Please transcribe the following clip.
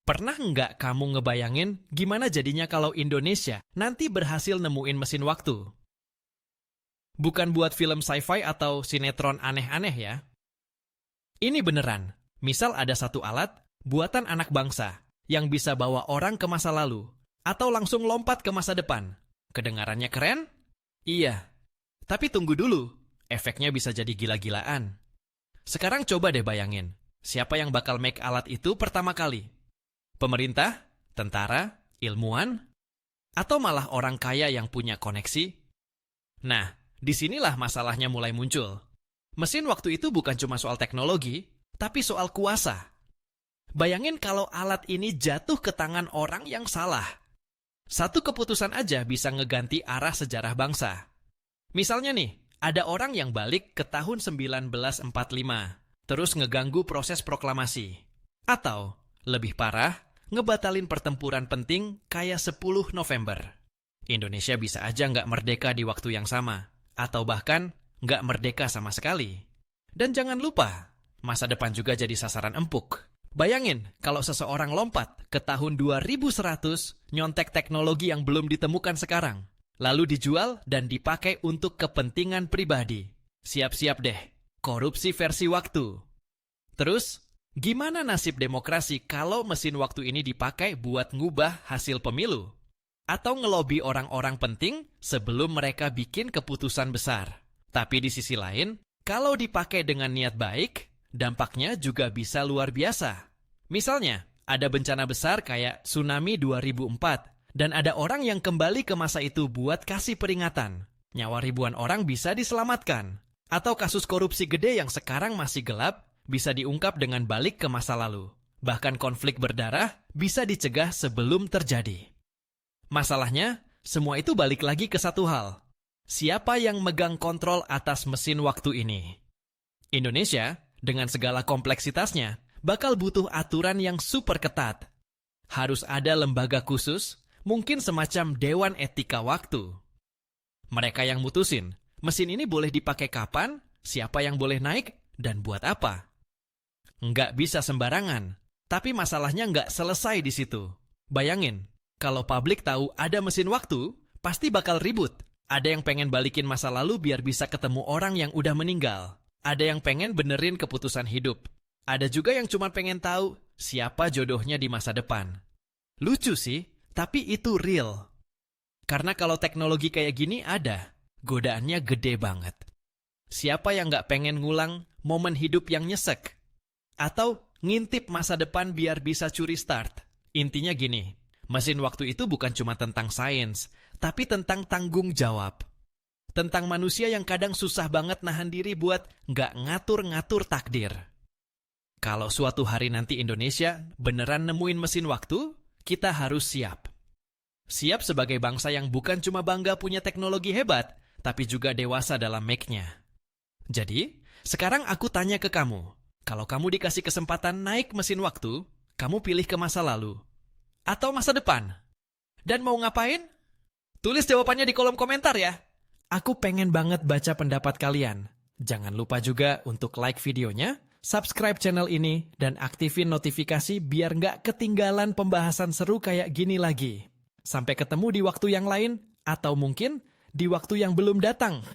Pernah nggak kamu ngebayangin gimana jadinya kalau Indonesia nanti berhasil nemuin mesin waktu? Bukan buat film sci-fi atau sinetron aneh-aneh ya. Ini beneran. Misal ada satu alat, buatan anak bangsa, yang bisa bawa orang ke masa lalu, atau langsung lompat ke masa depan. Kedengarannya keren? Iya. Tapi tunggu dulu, efeknya bisa jadi gila-gilaan. Sekarang coba deh bayangin, siapa yang bakal make alat itu pertama kali? Pemerintah? Tentara? Ilmuwan? Atau malah orang kaya yang punya koneksi? Nah, disinilah masalahnya mulai muncul. Mesin waktu itu bukan cuma soal teknologi, tapi soal kuasa. Bayangin kalau alat ini jatuh ke tangan orang yang salah. Satu keputusan aja bisa ngeganti arah sejarah bangsa. Misalnya nih, ada orang yang balik ke tahun 1945, terus ngeganggu proses proklamasi. Atau, lebih parah, ngebatalin pertempuran penting kayak 10 November. Indonesia bisa aja nggak merdeka di waktu yang sama. Atau bahkan nggak merdeka sama sekali. Dan jangan lupa, masa depan juga jadi sasaran empuk. Bayangin kalau seseorang lompat ke tahun 2100 nyontek teknologi yang belum ditemukan sekarang, lalu dijual dan dipakai untuk kepentingan pribadi. Siap-siap deh, korupsi versi waktu. Terus, gimana nasib demokrasi kalau mesin waktu ini dipakai buat ngubah hasil pemilu? Atau ngelobi orang-orang penting sebelum mereka bikin keputusan besar? Tapi di sisi lain, kalau dipakai dengan niat baik, dampaknya juga bisa luar biasa. Misalnya, ada bencana besar kayak tsunami 2004, dan ada orang yang kembali ke masa itu buat kasih peringatan. Nyawa ribuan orang bisa diselamatkan. Atau kasus korupsi gede yang sekarang masih gelap, bisa diungkap dengan balik ke masa lalu. Bahkan konflik berdarah bisa dicegah sebelum terjadi. Masalahnya, semua itu balik lagi ke satu hal. Siapa yang megang kontrol atas mesin waktu ini? Indonesia, dengan segala kompleksitasnya, bakal butuh aturan yang super ketat. Harus ada lembaga khusus, mungkin semacam Dewan Etika Waktu. Mereka yang mutusin, mesin ini boleh dipakai kapan, siapa yang boleh naik, dan buat apa. Nggak bisa sembarangan, tapi masalahnya nggak selesai di situ. Bayangin, kalau publik tahu ada mesin waktu, pasti bakal ribut. Ada yang pengen balikin masa lalu biar bisa ketemu orang yang udah meninggal. Ada yang pengen benerin keputusan hidup. Ada juga yang cuma pengen tahu siapa jodohnya di masa depan. Lucu sih, tapi itu real. Karena kalau teknologi kayak gini ada, godaannya gede banget. Siapa yang nggak pengen ngulang momen hidup yang nyesek? Atau ngintip masa depan biar bisa curi start? Intinya gini, mesin waktu itu bukan cuma tentang sains, tapi tentang tanggung jawab. Tentang manusia yang kadang susah banget nahan diri buat nggak ngatur-ngatur takdir. Kalau suatu hari nanti Indonesia beneran nemuin mesin waktu, kita harus siap. Siap sebagai bangsa yang bukan cuma bangga punya teknologi hebat, tapi juga dewasa dalam make-nya. Jadi, sekarang aku tanya ke kamu, kalau kamu dikasih kesempatan naik mesin waktu, kamu pilih ke masa lalu atau masa depan? Dan mau ngapain? Tulis jawabannya di kolom komentar ya. Aku pengen banget baca pendapat kalian. Jangan lupa juga untuk like videonya, subscribe channel ini, dan aktifin notifikasi biar nggak ketinggalan pembahasan seru kayak gini lagi. Sampai ketemu di waktu yang lain, atau mungkin di waktu yang belum datang.